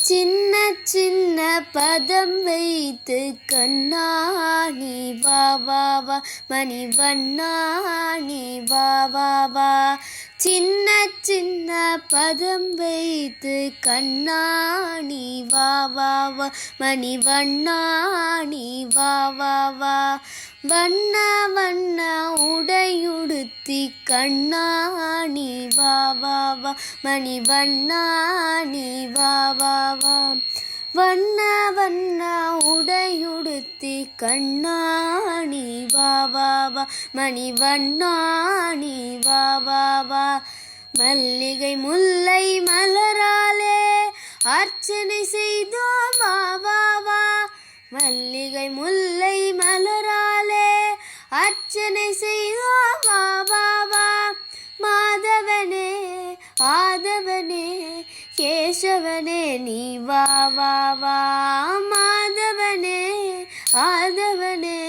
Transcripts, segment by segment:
சின்ன சின்ன பதம் வைத்து கண்ணா நீ வா வா வா மணிவண்ணா நீ வா வா வா. சின்ன சின்ன பதம் வைத்து கண்ணா நீ வா வா வா மணிவண்ணா நீ வா வா வா. வண்ண வண்ண உடையுடுத்தி கண்ணா நீ வா வா வா மணிவண்ணா நீ வா வா வா. வண்ண வண்ண உடையுடுத்தி கண்ணா நீ வா வா வா மணிவண்ணா நீ வா வா வா. மல்லிகை முல்லை மலராலே அர்ச்சனை செய்தோம் வா வா வா. மல்லிகை முல்லை மலராலே அர்ச்சனை செய்தோம் வா வா வா. மாதவனே ஆதவனே கேசவனே நீ வா வா வா. மாதவனே ஆதவனே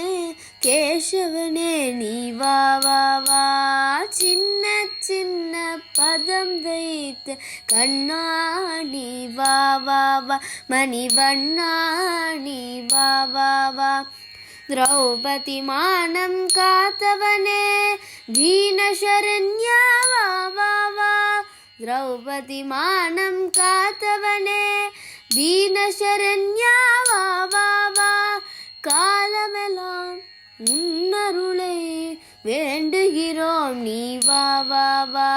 கேசவனே நீ வா வா வா. சின்ன சின்ன பதம் வைத்து கண்ணா நீ வா வா வா மணிவண்ணா நீ வா வா வா. திரௌபதி மானம் காத்தவனே தீனசரண்யா வா வா வா. திரௌபதி மானம் காத்தவனே தீனசரண்யா வா வா வா. காலமெல்லாம் உன்னருளை வேண்டுகிறோம் நீ வா வா வா.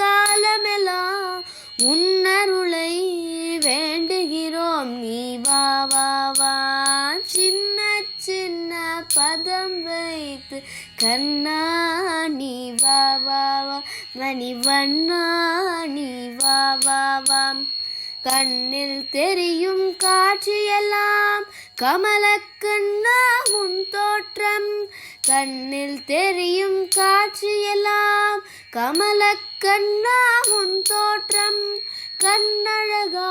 காலமெல்லாம் உன்னருளை வேண்டுகிறோம் நீ வா வா வா. சின்ன சின்ன பதம் வைத்து கண்ணா நீ வா வா வா மணிவண்ணா நீ வா வா வா. கண்ணில் தெரியும் காட்சியெல்லாம் கமலக்கண்ணா உன் தோற்றம். கண்ணில் தெரியும் காட்சியெல்லாம் கமலக்கண்ணா உன் தோற்றம். கண்ணழகா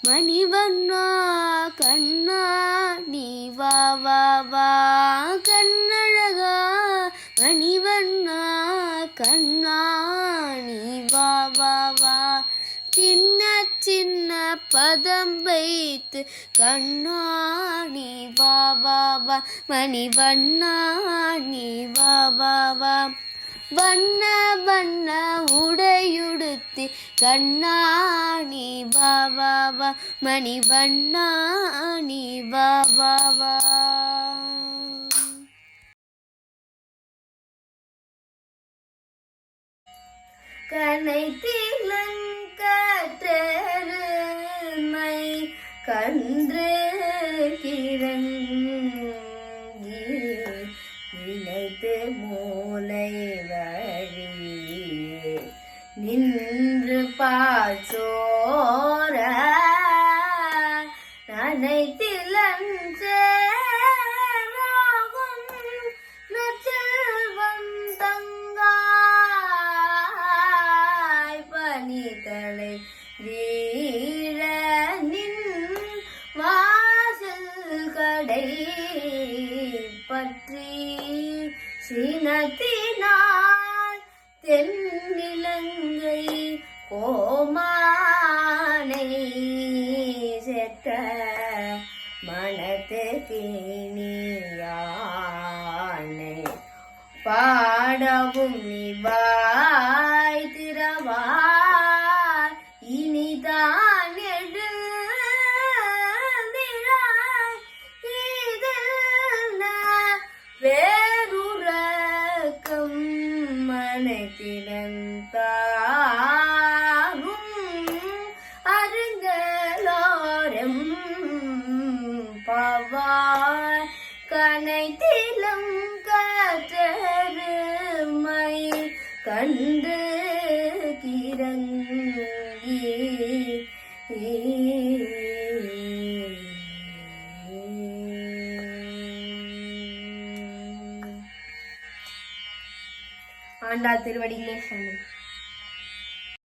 மணிவண்ணா கண்ணா நீ வா வா வா. கண்ணழகா மணிவண்ணா கண்ணா நீ வா வா வா. சின்ன சின்ன பதம் வைத்து கண்ணா நீ வா வா வா மணிவண்ணா நீ வா வா வா. வண்ண வண்ண உடையுடுத்தி கண்ணா நீ வா வா வா மணிவண்ணா நீ வா வா வா. கனைத்திலங்கற்றெருமை கன்று கிறங்கி நினைத்து மூளை வழி நின்று பாச்சோர நனைத்திலஞ்சே தலை வீழ நின் வாசல் கடை பற்றி சினத்தினால் தென்னிலங்கை கோமானை செத்த மனத்து கிணியானை பாடவும் நிவாய் திரவாய் இனிதான் எழுந்திராய் இதில் வேறுறக்கம் மனத்தினந்தாரும் அருங்கலோரம் பவாய். கனைத்திலம் கற்றெருமை கண்டு கிறங்கி ஆண்டாள் திருவடிகளே சரணம்.